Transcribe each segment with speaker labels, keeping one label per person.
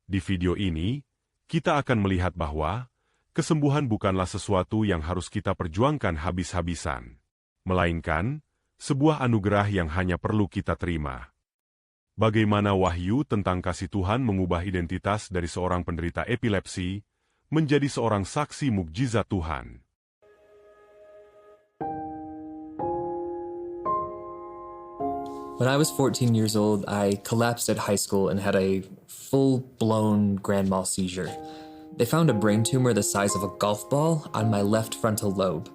Speaker 1: Di video ini, kita akan melihat bahwa kesembuhan bukanlah sesuatu yang harus kita perjuangkan habis-habisan, melainkan sebuah anugerah yang hanya perlu kita terima. Bagaimana wahyu tentang kasih Tuhan mengubah identitas dari seorang penderita epilepsi menjadi seorang saksi mukjizat Tuhan.
Speaker 2: When I was 14 years old, I collapsed at high school and had a full-blown grand mal seizure. They found a brain tumor the size of a golf ball on my left frontal lobe,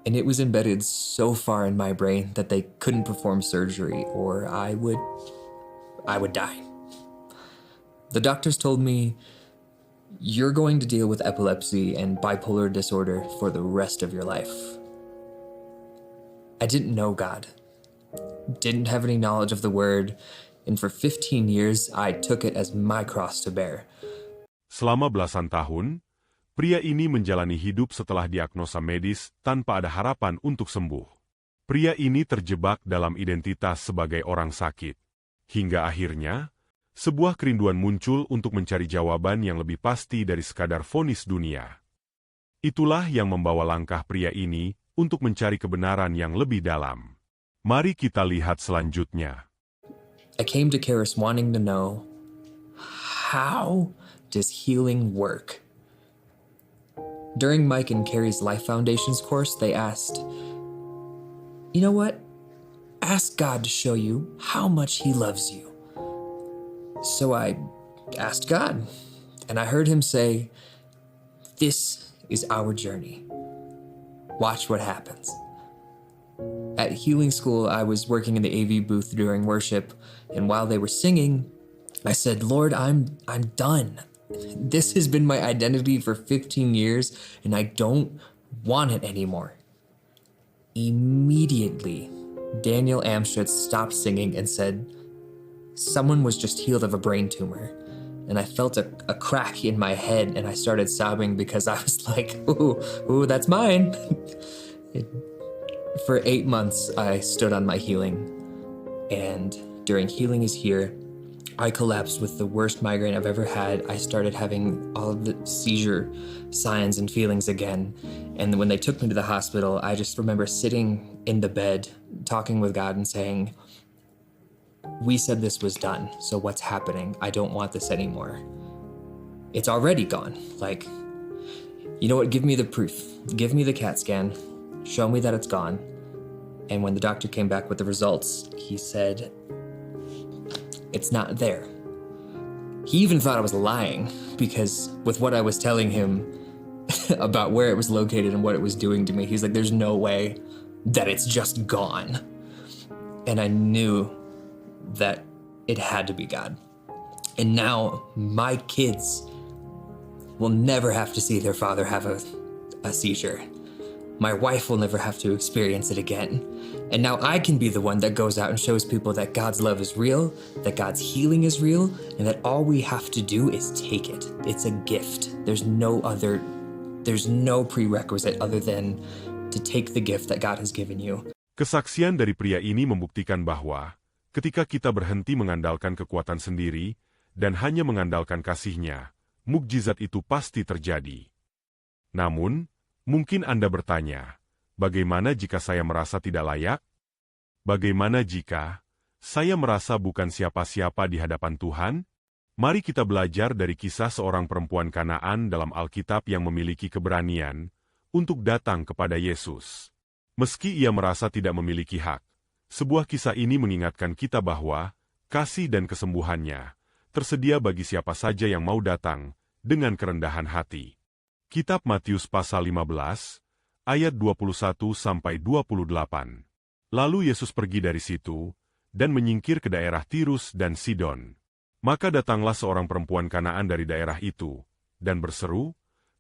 Speaker 2: and it was embedded so far in my brain that they couldn't perform surgery or I would die. The doctors told me, "You're going to deal with epilepsy and bipolar disorder for the rest of your life." I didn't know God, didn't have any knowledge of the word, and for 15 years I took it as my cross to bear.
Speaker 1: Selama belasan tahun, pria ini menjalani hidup setelah diagnosa medis tanpa ada harapan untuk sembuh. Pria ini terjebak dalam identitas sebagai orang sakit. Hingga akhirnya, sebuah kerinduan muncul untuk mencari jawaban yang lebih pasti dari sekadar vonis dunia. Itulah yang membawa langkah pria ini untuk mencari kebenaran yang lebih dalam. Mari kita lihat selanjutnya.
Speaker 2: I came to Charis wanting to know, how does healing work? During Mike and Carrie's Life Foundations course, they asked, "You know what? Ask God to show you how much He loves you." So I asked God, and I heard Him say, "This is our journey. Watch what happens." At healing school, I was working in the AV booth during worship, and while they were singing, I said, "Lord, I'm done. This has been my identity for 15 years, and I don't want it anymore." Immediately, Daniel Amstutz stopped singing and said, "Someone was just healed of a brain tumor." And I felt a crack in my head, and I started sobbing because I was like, ooh, that's mine. For 8 months, I stood on my healing. And during Healing is Here, I collapsed with the worst migraine I've ever had. I started having all of the seizure signs and feelings again. And when they took me to the hospital, I just remember sitting in the bed, talking with God and saying, "We said this was done, so what's happening? I don't want this anymore. It's already gone. Like, you know what? Give me the proof. Give me the CAT scan. Show me that it's gone." And when the doctor came back with the results, he said, "It's not there." He even thought I was lying, because with what I was telling him about where it was located and what it was doing to me, he's like, "There's no way that it's just gone." And I knew that it had to be God. And now my kids will never have to see their father have a seizure. My wife will never have to experience it again. And now I can be the one that goes out and shows people that God's love is real, that God's healing is real, and that all we have to do is take it. It's a gift. There's no prerequisite other than to take the gift that God has given you.
Speaker 1: Kesaksian dari pria ini membuktikan bahwa ketika kita berhenti mengandalkan kekuatan sendiri dan hanya mengandalkan kasih-Nya, mukjizat itu pasti terjadi. Namun, mungkin Anda bertanya, bagaimana jika saya merasa tidak layak? Bagaimana jika saya merasa bukan siapa-siapa di hadapan Tuhan? Mari kita belajar dari kisah seorang perempuan Kanaan dalam Alkitab yang memiliki keberanian untuk datang kepada Yesus. Meski ia merasa tidak memiliki hak, sebuah kisah ini mengingatkan kita bahwa kasih dan kesembuhannya tersedia bagi siapa saja yang mau datang dengan kerendahan hati. Kitab Matius pasal 15, ayat 21-28. Lalu Yesus pergi dari situ dan menyingkir ke daerah Tirus dan Sidon. Maka datanglah seorang perempuan Kanaan dari daerah itu dan berseru,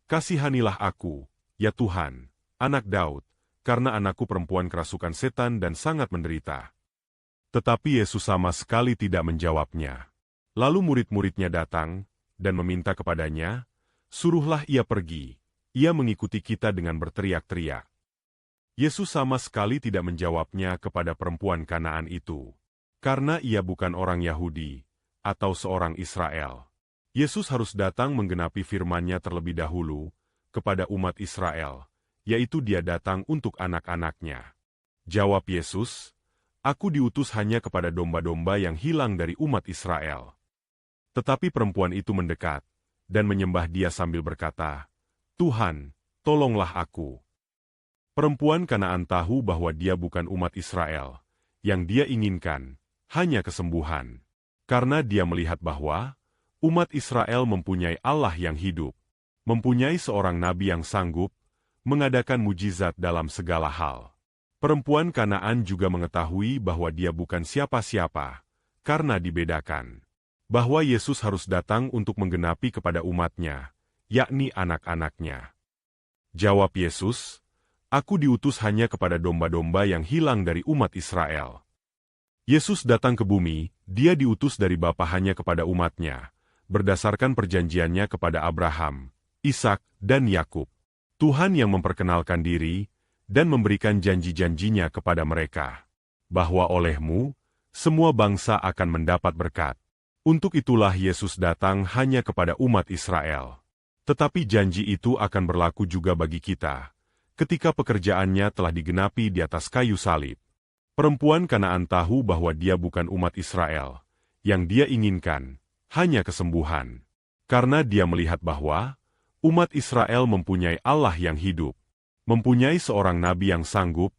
Speaker 1: "Kasihanilah aku, ya Tuhan, anak Daud, karena anakku perempuan kerasukan setan dan sangat menderita." Tetapi Yesus sama sekali tidak menjawabnya. Lalu murid-muridnya datang dan meminta kepadanya, "Suruhlah ia pergi, ia mengikuti kita," dengan berteriak-teriak. Yesus sama sekali tidak menjawabnya kepada perempuan Kanaan itu, karena ia bukan orang Yahudi atau seorang Israel. Yesus harus datang menggenapi firman-Nya terlebih dahulu kepada umat Israel, yaitu Dia datang untuk anak-anaknya. Jawab Yesus, "Aku diutus hanya kepada domba-domba yang hilang dari umat Israel." Tetapi perempuan itu mendekat dan menyembah Dia sambil berkata, "Tuhan, tolonglah aku." Perempuan Kanaan tahu bahwa dia bukan umat Israel. Yang dia inginkan hanya kesembuhan. Karena dia melihat bahwa umat Israel mempunyai Allah yang hidup, mempunyai seorang nabi yang sanggup mengadakan mujizat dalam segala hal. Perempuan Kanaan juga mengetahui bahwa dia bukan siapa-siapa, karena dibedakan. Bahwa Yesus harus datang untuk menggenapi kepada umatnya, yakni anak-anaknya. Jawab Yesus, "Aku diutus hanya kepada domba-domba yang hilang dari umat Israel." Yesus datang ke bumi, Dia diutus dari Bapa hanya kepada umatnya, berdasarkan perjanjiannya kepada Abraham, Ishak, dan Yakub. Tuhan yang memperkenalkan diri dan memberikan janji-janjinya kepada mereka, bahwa olehmu, semua bangsa akan mendapat berkat. Untuk itulah Yesus datang hanya kepada umat Israel. Tetapi janji itu akan berlaku juga bagi kita, ketika pekerjaannya telah digenapi di atas kayu salib. Perempuan Kanaan tahu bahwa dia bukan umat Israel. Yang dia inginkan hanya kesembuhan. Karena dia melihat bahwa umat Israel mempunyai Allah yang hidup, mempunyai seorang nabi yang sanggup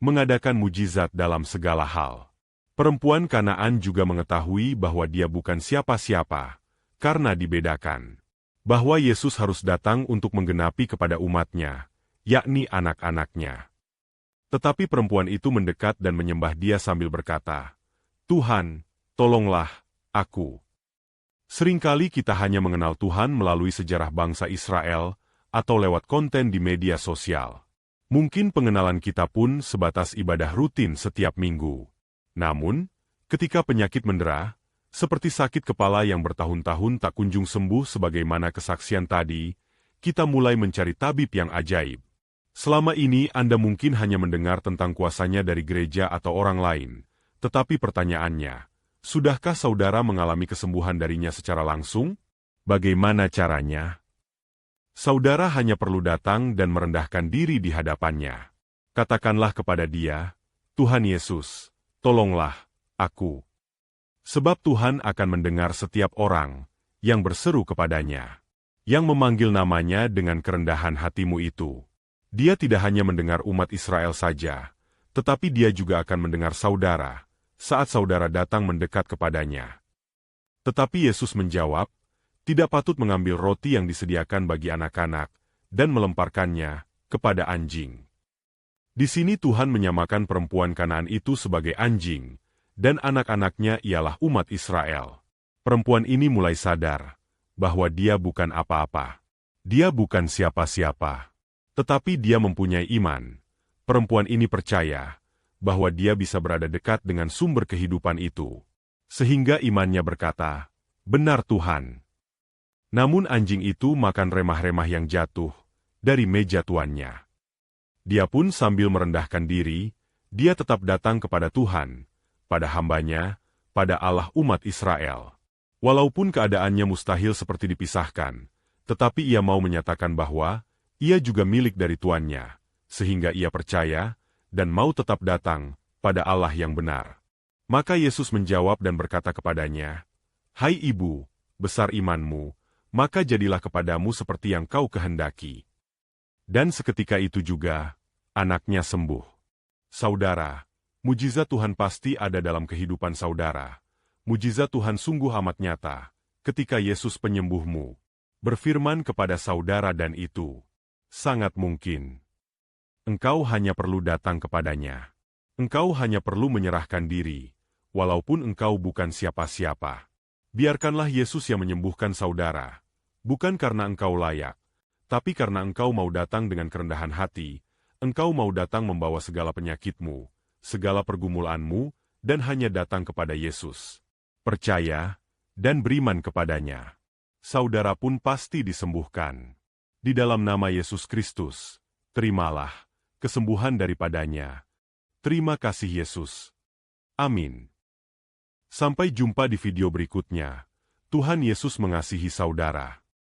Speaker 1: mengadakan mujizat dalam segala hal. Perempuan Kanaan juga mengetahui bahwa dia bukan siapa-siapa, karena dibedakan. Bahwa Yesus harus datang untuk menggenapi kepada umatnya, yakni anak-anaknya. Tetapi perempuan itu mendekat dan menyembah Dia sambil berkata, "Tuhan, tolonglah aku." Seringkali kita hanya mengenal Tuhan melalui sejarah bangsa Israel atau lewat konten di media sosial. Mungkin pengenalan kita pun sebatas ibadah rutin setiap minggu. Namun, ketika penyakit mendera, seperti sakit kepala yang bertahun-tahun tak kunjung sembuh sebagaimana kesaksian tadi, kita mulai mencari tabib yang ajaib. Selama ini Anda mungkin hanya mendengar tentang kuasanya dari gereja atau orang lain, tetapi pertanyaannya, sudahkah saudara mengalami kesembuhan darinya secara langsung? Bagaimana caranya? Saudara hanya perlu datang dan merendahkan diri di hadapannya. Katakanlah kepada Dia, "Tuhan Yesus, tolonglah aku." Sebab Tuhan akan mendengar setiap orang yang berseru kepadanya, yang memanggil namanya dengan kerendahan hatimu itu. Dia tidak hanya mendengar umat Israel saja, tetapi Dia juga akan mendengar saudara, saat saudara datang mendekat kepadanya. Tetapi Yesus menjawab, "Tidak patut mengambil roti yang disediakan bagi anak-anak, dan melemparkannya kepada anjing." Di sini Tuhan menyamakan perempuan Kanaan itu sebagai anjing, dan anak-anaknya ialah umat Israel. Perempuan ini mulai sadar bahwa dia bukan apa-apa. Dia bukan siapa-siapa. Tetapi dia mempunyai iman. Perempuan ini percaya bahwa dia bisa berada dekat dengan sumber kehidupan itu. Sehingga imannya berkata, "Benar Tuhan." Namun anjing itu makan remah-remah yang jatuh dari meja tuannya. Dia pun sambil merendahkan diri, dia tetap datang kepada Tuhan, pada hambanya, pada Allah umat Israel. Walaupun keadaannya mustahil seperti dipisahkan, tetapi ia mau menyatakan bahwa ia juga milik dari tuannya, sehingga ia percaya dan mau tetap datang pada Allah yang benar. Maka Yesus menjawab dan berkata kepadanya, "Hai ibu, besar imanmu, maka jadilah kepadamu seperti yang kau kehendaki." Dan seketika itu juga, anaknya sembuh. Saudara, mujizat Tuhan pasti ada dalam kehidupan saudara. Mujizat Tuhan sungguh amat nyata, ketika Yesus penyembuhmu berfirman kepada saudara dan itu sangat mungkin. Engkau hanya perlu datang kepadanya. Engkau hanya perlu menyerahkan diri, walaupun engkau bukan siapa-siapa. Biarkanlah Yesus yang menyembuhkan saudara, bukan karena engkau layak, tapi karena engkau mau datang dengan kerendahan hati, engkau mau datang membawa segala penyakitmu, segala pergumulanmu, dan hanya datang kepada Yesus. Percaya, dan beriman kepadanya. Saudara pun pasti disembuhkan. Di dalam nama Yesus Kristus, terimalah kesembuhan daripadanya. Terima kasih Yesus. Amin. Sampai jumpa di video berikutnya. Tuhan Yesus mengasihi saudara.